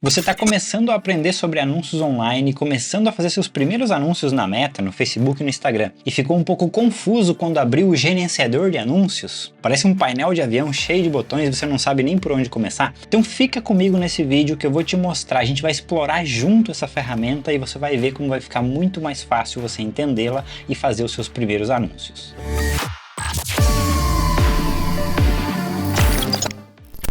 Você está começando a aprender sobre anúncios online, começando a fazer seus primeiros anúncios na Meta, no Facebook e no Instagram, e ficou um pouco confuso quando abriu o gerenciador de anúncios? Parece um painel de avião cheio de botões e você não sabe nem por onde começar? Então fica comigo nesse vídeo que eu vou te mostrar, a gente vai explorar junto essa ferramenta e você vai ver como vai ficar muito mais fácil você entendê-la e fazer os seus primeiros anúncios.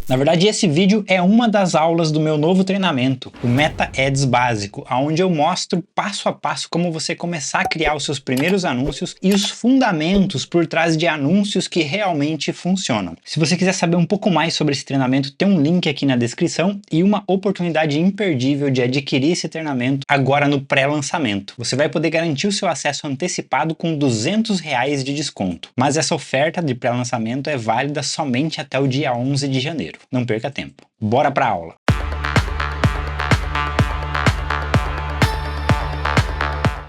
Na verdade, esse vídeo é uma das aulas do meu novo treinamento, o Meta Ads Básico, onde eu mostro passo a passo como você começar a criar os seus primeiros anúncios e os fundamentos por trás de anúncios que realmente funcionam. Se você quiser saber um pouco mais sobre esse treinamento, tem um link aqui na descrição e uma oportunidade imperdível de adquirir esse treinamento agora no pré-lançamento. Você vai poder garantir o seu acesso antecipado com R$200 de desconto, mas essa oferta de pré-lançamento é válida somente até o dia 11 de janeiro. Não perca tempo. Bora para a aula!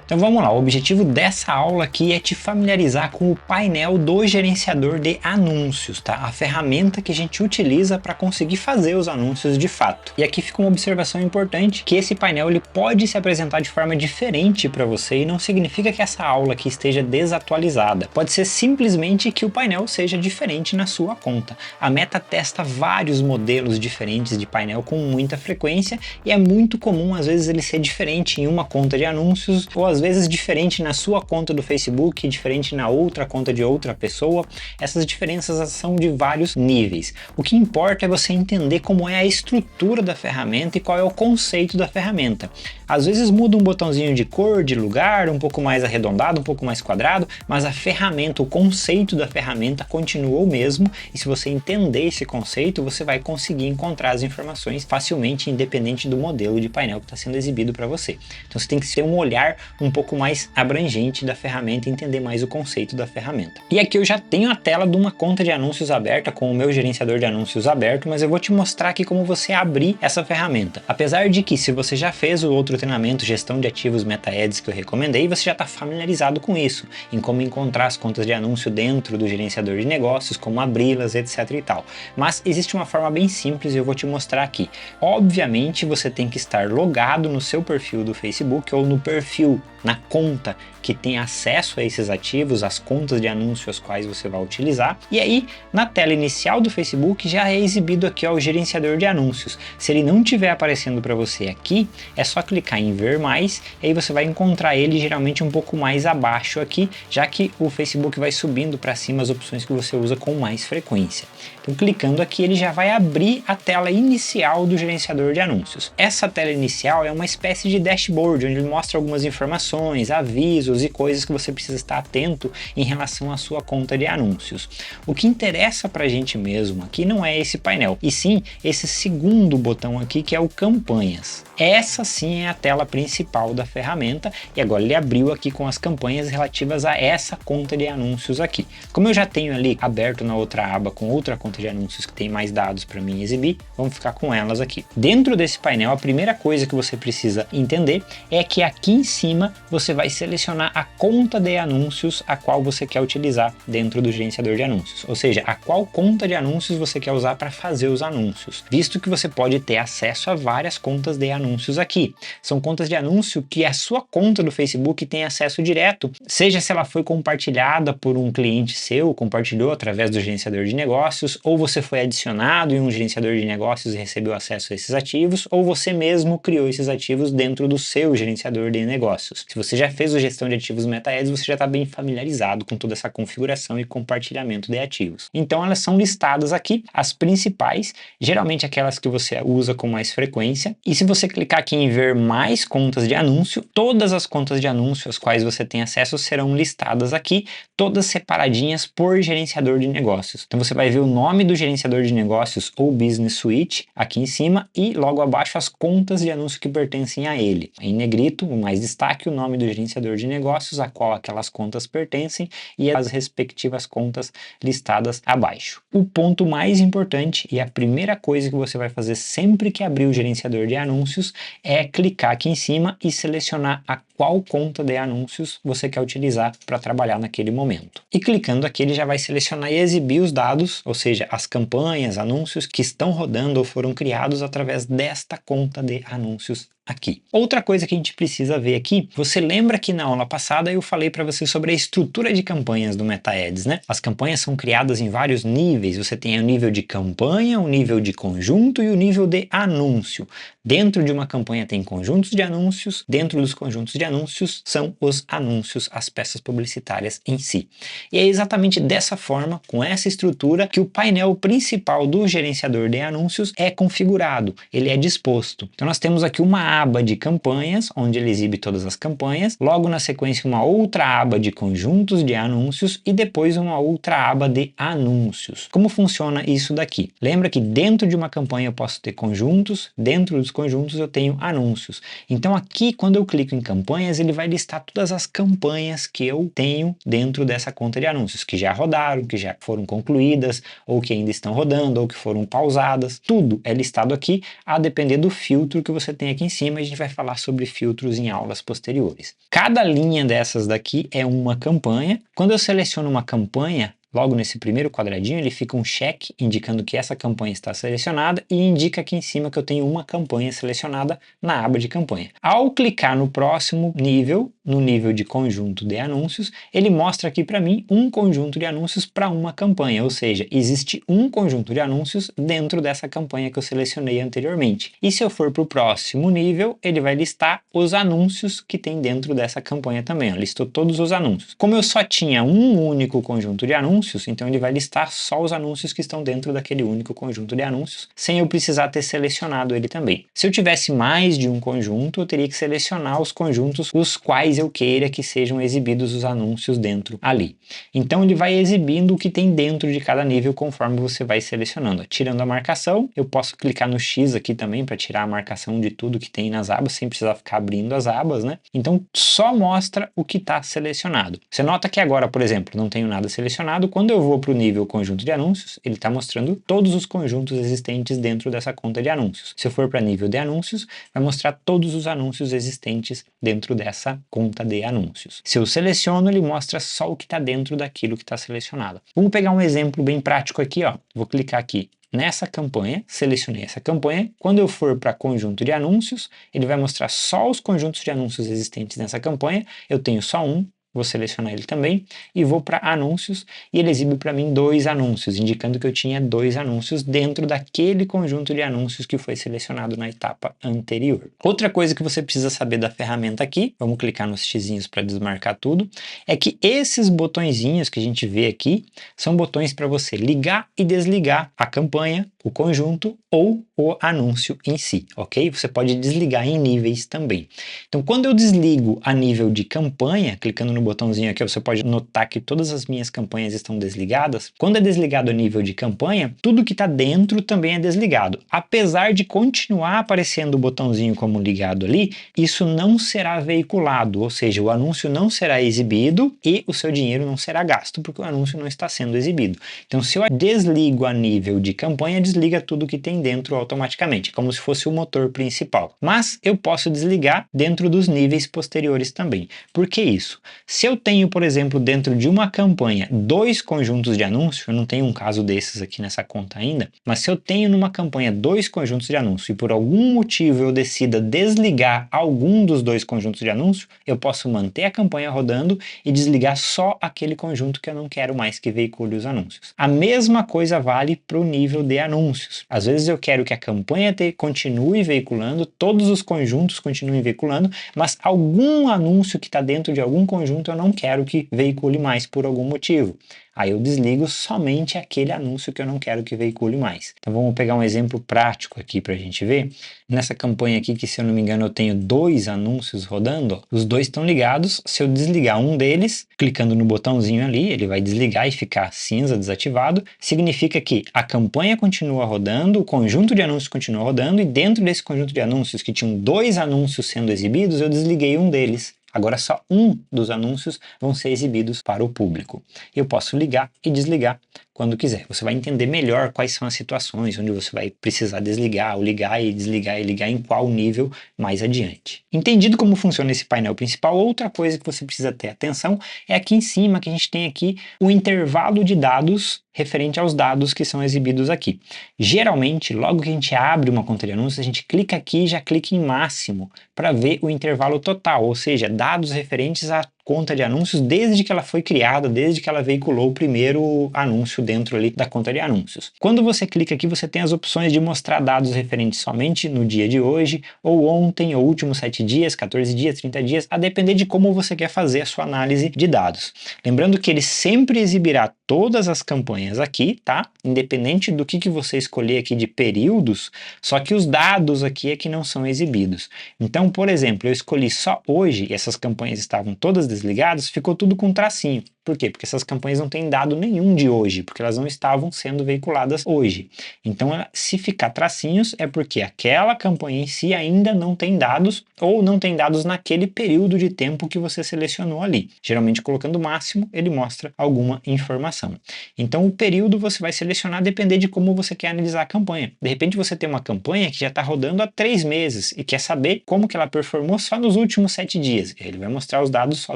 Então vamos lá, o objetivo dessa aula aqui é te familiarizar com o painel do gerenciador de anúncios, tá? A ferramenta que a gente utiliza para conseguir fazer os anúncios de fato. E aqui fica uma observação importante, que esse painel ele pode se apresentar de forma diferente para você e não significa que essa aula aqui esteja desatualizada. Pode ser simplesmente que o painel seja diferente na sua conta. A Meta testa vários modelos diferentes de painel com muita frequência e é muito comum às vezes ele ser diferente em uma conta de anúncios ou às vezes diferente na sua conta do Facebook, diferente na outra conta de outra pessoa. Essas diferenças são de vários níveis. O que importa é você entender como é a estrutura da ferramenta e qual é o conceito da ferramenta. Às vezes muda um botãozinho de cor, de lugar, um pouco mais arredondado, um pouco mais quadrado, mas a ferramenta, o conceito da ferramenta continua o mesmo e se você entender esse conceito, você vai conseguir encontrar as informações facilmente, independente do modelo de painel que está sendo exibido para você. Então você tem que ter um olhar um pouco mais abrangente da ferramenta e entender mais o conceito da ferramenta. E aqui eu já tenho a tela de uma conta de anúncios aberta com o meu gerenciador de anúncios aberto, mas eu vou te mostrar aqui como você abrir essa ferramenta. Apesar de que se você já fez o outro treinamento, gestão de ativos Meta Ads que eu recomendei, você já está familiarizado com isso, em como encontrar as contas de anúncio dentro do gerenciador de negócios, como abri-las, etc e tal. Mas existe uma forma bem simples e eu vou te mostrar aqui. Obviamente você tem que estar logado no seu perfil do Facebook ou no perfil, na conta que tem acesso a esses ativos, as contas de anúncio as quais você vai utilizar. E aí, na tela inicial do Facebook já é exibido aqui ó, o gerenciador de anúncios. Se ele não estiver aparecendo para você aqui, é só clicar em ver mais, e aí você vai encontrar ele geralmente um pouco mais abaixo aqui, já que o Facebook vai subindo para cima as opções que você usa com mais frequência. Então, clicando aqui, ele já vai abrir a tela inicial do gerenciador de anúncios. Essa tela inicial é uma espécie de dashboard, onde ele mostra algumas informações, avisos e coisas que você precisa estar atento em relação à sua conta de anúncios. O que interessa para a gente mesmo aqui não é esse painel, e sim esse segundo botão aqui que é o campanhas. Essa sim é a tela principal da ferramenta e agora ele abriu aqui com as campanhas relativas a essa conta de anúncios aqui. Como eu já tenho ali aberto na outra aba com outra conta de anúncios que tem mais dados para mim exibir, vamos ficar com elas aqui. Dentro desse painel, a primeira coisa que você precisa entender é que aqui em cima você vai selecionar a conta de anúncios a qual você quer utilizar dentro do gerenciador de anúncios, ou seja, a qual conta de anúncios você quer usar para fazer os anúncios, visto que você pode ter acesso a várias contas de anúncios aqui. São contas de anúncio que a sua conta do Facebook tem acesso direto, seja se ela foi compartilhada por um cliente seu, compartilhou através do gerenciador de negócios, ou você foi adicionado em um gerenciador de negócios e recebeu acesso a esses ativos, ou você mesmo criou esses ativos dentro do seu gerenciador de negócios. Se você já fez a gestão de ativos Meta Ads, você já está bem familiarizado com toda essa configuração e compartilhamento de ativos. Então elas são listadas aqui, as principais, geralmente aquelas que você usa com mais frequência, e se você clicar aqui em ver mais contas de anúncio, todas as contas de anúncio às quais você tem acesso serão listadas aqui, todas separadinhas por gerenciador de negócios. Então você vai ver o nome do gerenciador de negócios ou Business Suite aqui em cima e logo abaixo as contas de anúncio que pertencem a ele. Em negrito, o mais destaque, o nome nome do gerenciador de negócios a qual aquelas contas pertencem e as respectivas contas listadas abaixo. O ponto mais importante e a primeira coisa que você vai fazer sempre que abrir o gerenciador de anúncios é clicar aqui em cima e selecionar a qual conta de anúncios você quer utilizar para trabalhar naquele momento. E clicando aqui ele já vai selecionar e exibir os dados, ou seja, as campanhas, anúncios que estão rodando ou foram criados através desta conta de anúncios aqui. Outra coisa que a gente precisa ver aqui, você lembra que na aula passada eu falei para você sobre a estrutura de campanhas do MetaAds, né? As campanhas são criadas em vários níveis, você tem o nível de campanha, o nível de conjunto e o nível de anúncio. Dentro de uma campanha tem conjuntos de anúncios, dentro dos conjuntos de anúncios são os anúncios, as peças publicitárias em si. E é exatamente dessa forma, com essa estrutura, que o painel principal do gerenciador de anúncios é configurado, ele é disposto. Então nós temos aqui uma aba de campanhas, onde ele exibe todas as campanhas, logo na sequência uma outra aba de conjuntos de anúncios e depois uma outra aba de anúncios. Como funciona isso daqui? Lembra que dentro de uma campanha eu posso ter conjuntos, dentro dos conjuntos eu tenho anúncios. Então aqui, quando eu clico em campanhas, ele vai listar todas as campanhas que eu tenho dentro dessa conta de anúncios, que já rodaram, que já foram concluídas, ou que ainda estão rodando, ou que foram pausadas. Tudo é listado aqui, a depender do filtro que você tem aqui em cima. A gente vai falar sobre filtros em aulas posteriores. Cada linha dessas daqui é uma campanha. Quando eu seleciono uma campanha, logo nesse primeiro quadradinho, ele fica um check indicando que essa campanha está selecionada e indica aqui em cima que eu tenho uma campanha selecionada na aba de campanha. Ao clicar no próximo nível, no nível de conjunto de anúncios, ele mostra aqui para mim um conjunto de anúncios para uma campanha, ou seja, existe um conjunto de anúncios dentro dessa campanha que eu selecionei anteriormente. E se eu for para o próximo nível, ele vai listar os anúncios que tem dentro dessa campanha também. Listou todos os anúncios. Como eu só tinha um único conjunto de anúncios, então ele vai listar só os anúncios que estão dentro daquele único conjunto de anúncios, sem eu precisar ter selecionado ele também. Se eu tivesse mais de um conjunto, eu teria que selecionar os conjuntos os quais eu queira que sejam exibidos os anúncios dentro ali. Então ele vai exibindo o que tem dentro de cada nível conforme você vai selecionando. Tirando a marcação, eu posso clicar no X aqui também para tirar a marcação de tudo que tem nas abas, sem precisar ficar abrindo as abas, né? Então só mostra o que está selecionado. Você nota que agora, por exemplo, não tenho nada selecionado. Quando eu vou para o nível conjunto de anúncios, ele está mostrando todos os conjuntos existentes dentro dessa conta de anúncios. Se eu for para nível de anúncios, vai mostrar todos os anúncios existentes dentro dessa conta de anúncios. Se eu seleciono, ele mostra só o que está dentro daquilo que está selecionado. Vamos pegar um exemplo bem prático aqui, ó. Vou clicar aqui nessa campanha, selecionei essa campanha. Quando eu for para conjunto de anúncios, ele vai mostrar só os conjuntos de anúncios existentes nessa campanha. Eu tenho só um. Vou selecionar ele também e vou para anúncios e ele exibe para mim 2 anúncios, indicando que eu tinha 2 anúncios dentro daquele conjunto de anúncios que foi selecionado na etapa anterior. Outra coisa que você precisa saber da ferramenta aqui, vamos clicar nos xizinhos para desmarcar tudo, é que esses botõezinhos que a gente vê aqui são botões para você ligar e desligar a campanha, o conjunto ou o anúncio em si, ok? Você pode desligar em níveis também. Então, quando eu desligo a nível de campanha, clicando no botãozinho aqui, você pode notar que todas as minhas campanhas estão desligadas. Quando é desligado a nível de campanha, tudo que está dentro também é desligado. Apesar de continuar aparecendo o botãozinho como ligado ali, isso não será veiculado, ou seja, o anúncio não será exibido e o seu dinheiro não será gasto, porque o anúncio não está sendo exibido. Então, se eu desligo a nível de campanha, desliga tudo que tem dentro automaticamente, como se fosse o motor principal. Mas eu posso desligar dentro dos níveis posteriores também. Por que isso? Se eu tenho, por exemplo, dentro de uma campanha 2 conjuntos de anúncio, eu não tenho um caso desses aqui nessa conta ainda, mas se eu tenho numa campanha 2 conjuntos de anúncio e por algum motivo eu decida desligar algum dos 2 conjuntos de anúncio, eu posso manter a campanha rodando e desligar só aquele conjunto que eu não quero mais que veicule os anúncios. A mesma coisa vale para o nível de anúncios. Às vezes eu quero que a campanha continue veiculando, todos os conjuntos continuem veiculando, mas algum anúncio que está dentro de algum conjunto eu não quero que veicule mais por algum motivo. Aí eu desligo somente aquele anúncio que eu não quero que veicule mais. Então vamos pegar um exemplo prático aqui para a gente ver. Nessa campanha aqui, que se eu não me engano eu tenho 2 anúncios rodando, ó, os 2 estão ligados. Se eu desligar um deles, clicando no botãozinho ali, ele vai desligar e ficar cinza, desativado. Significa que a campanha continua rodando, o conjunto de anúncios continua rodando e dentro desse conjunto de anúncios que tinham 2 anúncios sendo exibidos, eu desliguei um deles. Agora só um dos anúncios vão ser exibidos para o público. Eu posso ligar e desligar quando quiser. Você vai entender melhor quais são as situações onde você vai precisar desligar, ou ligar e desligar e ligar em qual nível mais adiante. Entendido como funciona esse painel principal, outra coisa que você precisa ter atenção é aqui em cima, que a gente tem aqui o intervalo de dados referente aos dados que são exibidos aqui. Geralmente, logo que a gente abre uma conta de anúncios, a gente clica aqui e já clica em máximo para ver o intervalo total, ou seja, dados referentes à conta de anúncios desde que ela foi criada, desde que ela veiculou o primeiro anúncio dentro ali da conta de anúncios. Quando você clica aqui, você tem as opções de mostrar dados referentes somente no dia de hoje, ou ontem, ou últimos 7 dias, 14 dias, 30 dias, a depender de como você quer fazer a sua análise de dados. Lembrando que ele sempre exibirá todas as campanhas aqui, tá? Independente do que você escolher aqui de períodos, só que os dados aqui é que não são exibidos. Então, por exemplo, eu escolhi só hoje e essas campanhas estavam todas desligadas, ficou tudo com tracinho. Por quê? Porque essas campanhas não têm dado nenhum de hoje, porque elas não estavam sendo veiculadas hoje. Então, se ficar tracinhos, é porque aquela campanha em si ainda não tem dados, ou não tem dados naquele período de tempo que você selecionou ali. Geralmente, colocando o máximo, ele mostra alguma informação. Então, o período você vai selecionar depender de como você quer analisar a campanha. De repente, você tem uma campanha que já está rodando há 3 meses e quer saber como que ela performou só nos últimos 7 dias. Ele vai mostrar os dados só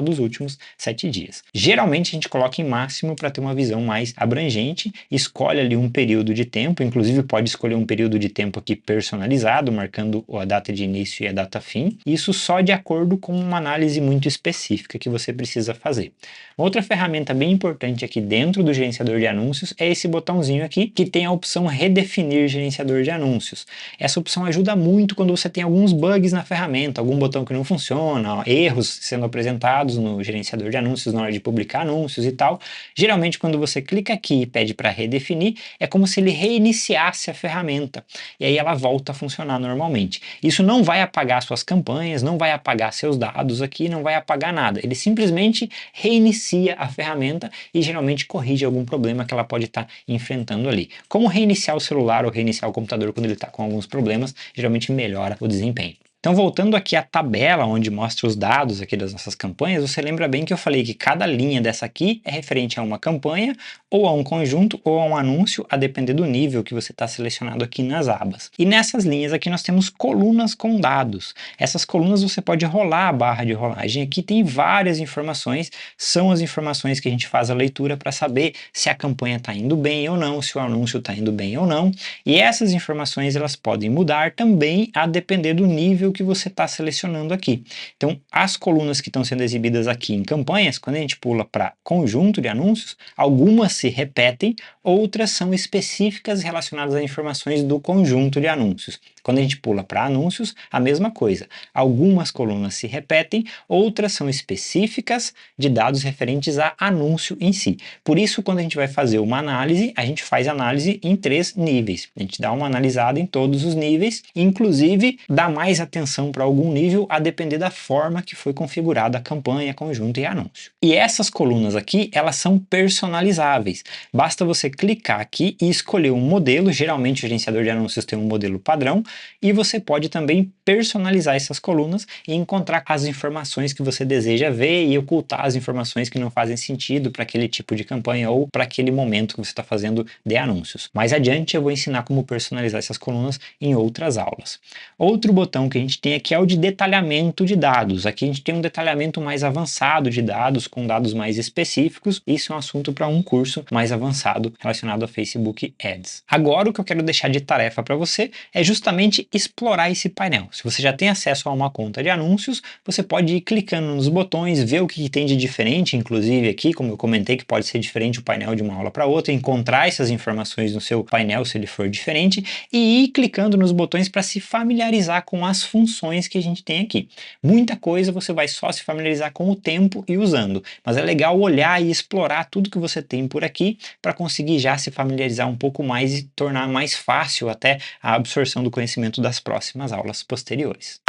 dos últimos 7 dias. Geralmente, a gente coloca em máximo para ter uma visão mais abrangente, escolhe ali um período de tempo, inclusive pode escolher um período de tempo aqui personalizado, marcando a data de início e a data fim, isso só de acordo com uma análise muito específica que você precisa fazer. Outra ferramenta bem importante aqui dentro do gerenciador de anúncios é esse botãozinho aqui, que tem a opção redefinir gerenciador de anúncios. Essa opção ajuda muito quando você tem alguns bugs na ferramenta, algum botão que não funciona, erros sendo apresentados no gerenciador de anúncios na hora de publicar anúncios e tal. Geralmente, quando você clica aqui e pede para redefinir, é como se ele reiniciasse a ferramenta e aí ela volta a funcionar normalmente. Isso não vai apagar suas campanhas, não vai apagar seus dados aqui, não vai apagar nada. Ele simplesmente reinicia a ferramenta e geralmente corrige algum problema que ela pode estar enfrentando ali. Como reiniciar o celular ou reiniciar o computador quando ele está com alguns problemas, geralmente melhora o desempenho. Então, voltando aqui à tabela onde mostra os dados aqui das nossas campanhas, você lembra bem que eu falei que cada linha dessa aqui é referente a uma campanha, ou a um conjunto, ou a um anúncio, a depender do nível que você está selecionado aqui nas abas. E nessas linhas aqui nós temos colunas com dados. Essas colunas você pode rolar a barra de rolagem. Aqui tem várias informações, são as informações que a gente faz a leitura para saber se a campanha está indo bem ou não, se o anúncio está indo bem ou não. E essas informações elas podem mudar também a depender do nível que você está selecionando aqui. Então, as colunas que estão sendo exibidas aqui em campanhas, quando a gente pula para conjunto de anúncios, algumas se repetem, outras são específicas relacionadas a informações do conjunto de anúncios. Quando a gente pula para anúncios, a mesma coisa. Algumas colunas se repetem, outras são específicas de dados referentes a anúncio em si. Por isso, quando a gente vai fazer uma análise, a gente faz análise em 3 níveis. A gente dá uma analisada em todos os níveis, inclusive dá mais atenção para algum nível a depender da forma que foi configurada a campanha, conjunto e anúncio. E essas colunas aqui, elas são personalizáveis. Basta você clicar aqui e escolher um modelo, geralmente o gerenciador de anúncios tem um modelo padrão, e você pode também personalizar essas colunas e encontrar as informações que você deseja ver e ocultar as informações que não fazem sentido para aquele tipo de campanha ou para aquele momento que você está fazendo de anúncios. Mais adiante eu vou ensinar como personalizar essas colunas em outras aulas. Outro botão que a gente tem aqui é o de detalhamento de dados. Aqui a gente tem um detalhamento mais avançado de dados, com dados mais específicos. Isso é um assunto para um curso mais avançado relacionado a Facebook Ads. Agora o que eu quero deixar de tarefa para você é justamente explorar esse painel. Se você já tem acesso a uma conta de anúncios, você pode ir clicando nos botões, ver o que tem de diferente, inclusive aqui, como eu comentei, que pode ser diferente o painel de uma aula para outra, encontrar essas informações no seu painel se ele for diferente e ir clicando nos botões para se familiarizar com as funções que a gente tem aqui. Muita coisa você vai só se familiarizar com o tempo e usando, mas é legal olhar e explorar tudo que você tem por aqui para conseguir já se familiarizar um pouco mais e tornar mais fácil até a absorção do conhecimento das próximas aulas posteriores.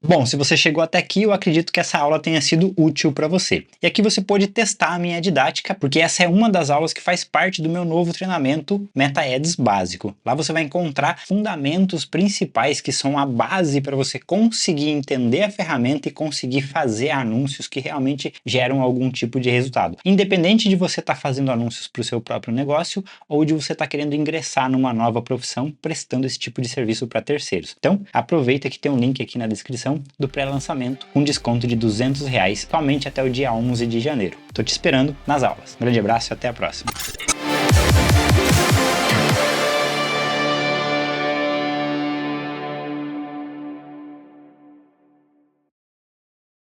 Bom, se você chegou até aqui, eu acredito que essa aula tenha sido útil para você. E aqui você pode testar a minha didática, porque essa é uma das aulas que faz parte do meu novo treinamento MetaAds básico. Lá você vai encontrar fundamentos principais que são a base para você conseguir entender a ferramenta e conseguir fazer anúncios que realmente geram algum tipo de resultado. Independente de você estar fazendo anúncios para o seu próprio negócio ou de você estar querendo ingressar numa nova profissão prestando esse tipo de serviço para terceiros. Então, aproveita que tem um link aqui na descrição do pré-lançamento com desconto de R$200 somente até o dia 11 de janeiro. Tô te esperando nas aulas. Um grande abraço e até a próxima.